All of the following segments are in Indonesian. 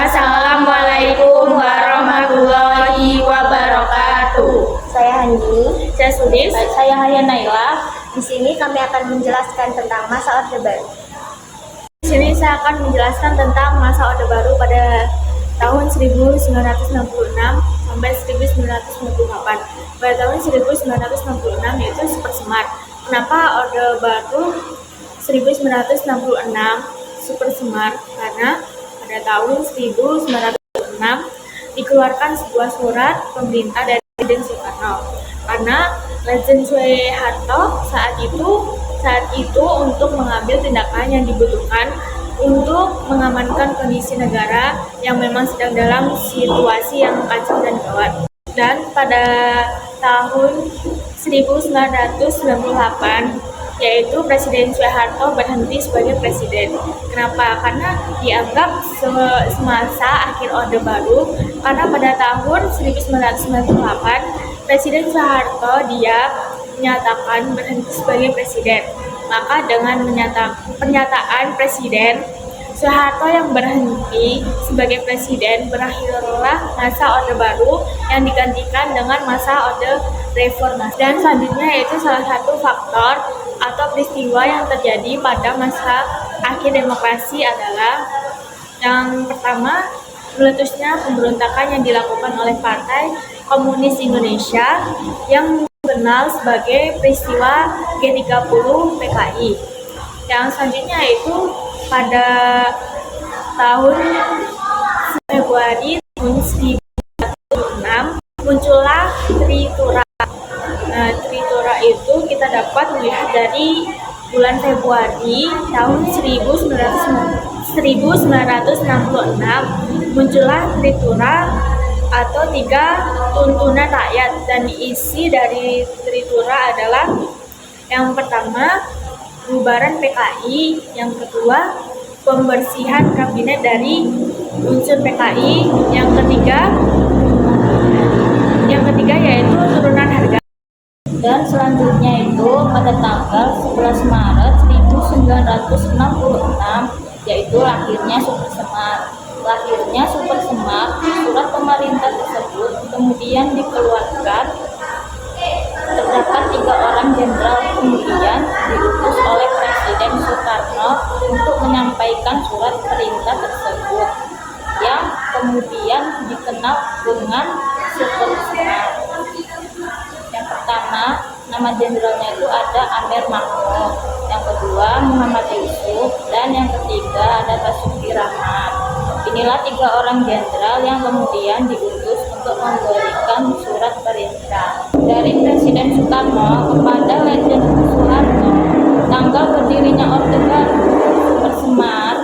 Assalamualaikum warahmatullahi wabarakatuh. Saya Hani. Saya Sudis. Saya Haya Naila. Di sini kami akan menjelaskan tentang masa Orde Baru. Di sini saya akan menjelaskan tentang masa Orde Baru pada tahun 1966 sampai 1998. Pada tahun 1966 yaitu Super Semar. Kenapa Orde Baru 1966 Super Semar? Karena pada tahun 1906 dikeluarkan sebuah surat pemerintah dari Presiden Soekarno, karena Presiden Soeharto saat itu untuk mengambil tindakan yang dibutuhkan untuk mengamankan kondisi negara yang memang sedang dalam situasi yang kacau dan gawat. Dan pada tahun 1998 yaitu Presiden Soeharto berhenti sebagai presiden. Kenapa? Karena dianggap semasa akhir Orde Baru, karena pada tahun 1998 Presiden Soeharto dia menyatakan berhenti sebagai presiden. Maka dengan pernyataan Presiden Soeharto yang berhenti sebagai presiden, berakhirlah masa Orde Baru yang digantikan dengan masa Orde Reformasi. Dan selanjutnya yaitu salah satu faktor atau peristiwa yang terjadi pada masa akhir demokrasi adalah yang pertama, meletusnya pemberontakan yang dilakukan oleh Partai Komunis Indonesia yang dikenal sebagai peristiwa G30 PKI. Yang selanjutnya yaitu pada tahun Februari tahun 1906 muncullah Tritura. Nah, Tritura itu kita dapat melihat dari bulan Februari tahun 1966 muncullah Tritura atau 3 tuntunan rakyat, dan isi dari Tritura adalah yang pertama bubaran PKI, yang kedua pembersihan kabinet dari unsur PKI, yang ketiga yaitu turunan harga. Dan selanjutnya itu pada tanggal 11 Maret 1966 yaitu lahirnya Super Semar. Lahirnya Super Semar, surat pemerintah tersebut kemudian dikeluarkan. Terdapat 3 orang jenderal kemudian diutus oleh Presiden Soekarno untuk menyampaikan surat perintah tersebut yang kemudian dikenal dengan Super Semar. Yang pertama, nama jenderalnya itu ada Amir Mahmud, yang kedua Muhammad Yusuf, dan yang ketiga ada Basuki Rahmat. Inilah 3 orang jenderal yang kemudian diutus untuk memberikan surat perintah dari Presiden Soekarno kepada Legend Soeharto. Tanggal berdirinya Orde Baru Super Semar,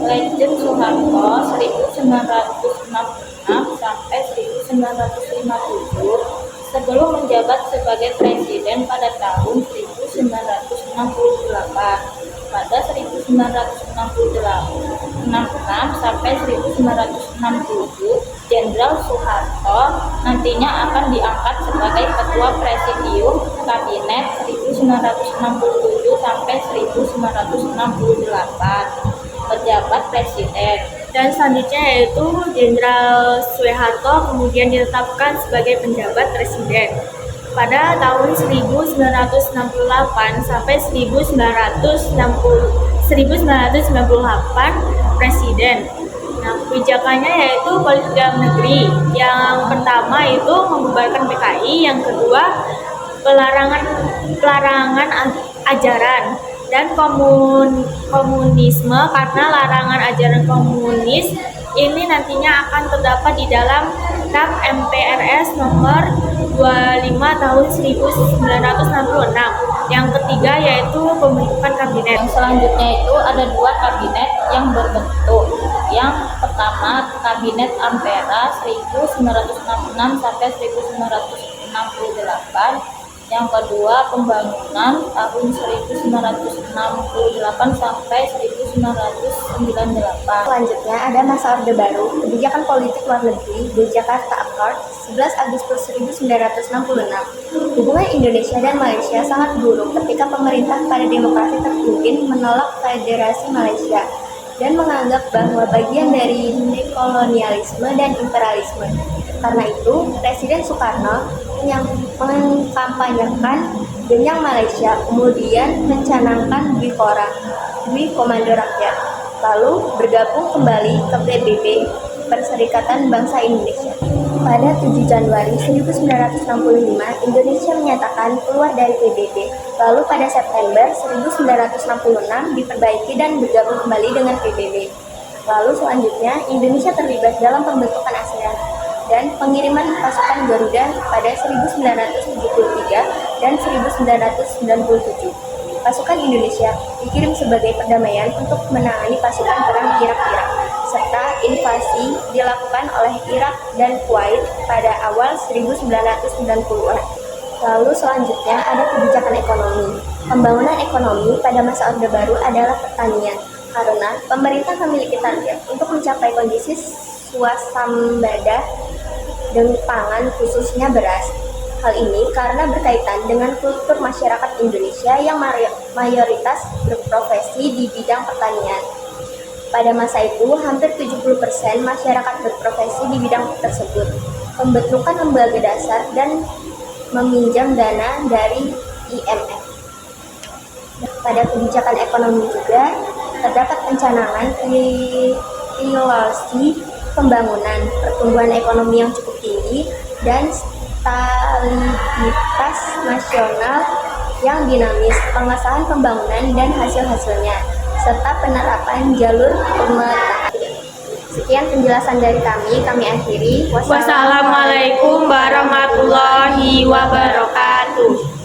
Legend Soeharto 1966 sampai 1957 sebelum menjabat sebagai presiden pada tahun 1968. Pada 1966 sampai 1967, Jenderal Soeharto nantinya akan diangkat sebagai Ketua Presidium Kabinet 1967 sampai 1968, pejabat presiden. Dan selanjutnya yaitu Jenderal Soeharto kemudian ditetapkan sebagai penjabat presiden pada tahun 1968 sampai 1998 presiden. Nah, kebijakannya yaitu politik dalam negeri. Yang pertama itu membubarkan PKI, yang kedua pelarangan ajaran dan komunisme, karena larangan ajaran komunis ini nantinya akan terdapat di dalam Tap MPRS nomor 25 tahun 1966. Yang ketiga yaitu pembentukan kabinet. Selanjutnya itu ada 2 kabinet yang berbentuk. Yang pertama Kabinet Ampera 1966 sampai 1968. Yang kedua Pembangunan tahun 1968 sampai 1998. Selanjutnya ada masa Orde Baru, kebijakan politik luar negeri di Jakarta Accord 11 Agustus 1966. Hubungan Indonesia dan Malaysia sangat buruk ketika pemerintah pada demokrasi terpimpin menolak Federasi Malaysia. dan menganggap bahwa bagian dari dekolonialisme dan imperialisme. Karena itu, Presiden Soekarno yang mengkampanyekan Genyang Malaysia, kemudian mencanangkan Dwi Komando Rakyat, lalu bergabung kembali ke PBB, Perserikatan Bangsa Indonesia. Pada 7 Januari 1965, Indonesia menyatakan keluar dari PBB. Lalu pada September 1966 diperbaiki dan bergabung kembali dengan PBB. Lalu selanjutnya Indonesia terlibat dalam pembentukan ASEAN dan pengiriman pasukan Garuda pada 1973 dan 1997. Pasukan Indonesia dikirim sebagai perdamaian untuk menangani pasukan perang Irak, serta invasi dilakukan oleh Irak dan Kuwait pada awal 1990-an. Lalu selanjutnya ada kebijakan ekonomi. Pembangunan ekonomi pada masa Orde Baru adalah pertanian, karena pemerintah memiliki target untuk mencapai kondisi swasembada dan pangan khususnya beras. Hal ini karena berkaitan dengan kultur masyarakat Indonesia yang mayoritas berprofesi di bidang pertanian. Pada masa itu, hampir 70% masyarakat berprofesi di bidang tersebut. Pembentukan lembaga dasar dan meminjam dana dari IMF. Pada kebijakan ekonomi juga terdapat pencanangan trilogi pembangunan, pertumbuhan ekonomi yang cukup tinggi, dan stabilitas nasional yang dinamis, pengesahan pembangunan dan hasil-hasilnya, serta penerapan jalur pemerintahan. Sekian penjelasan dari kami akhiri. Wassalamualaikum warahmatullahi wabarakatuh.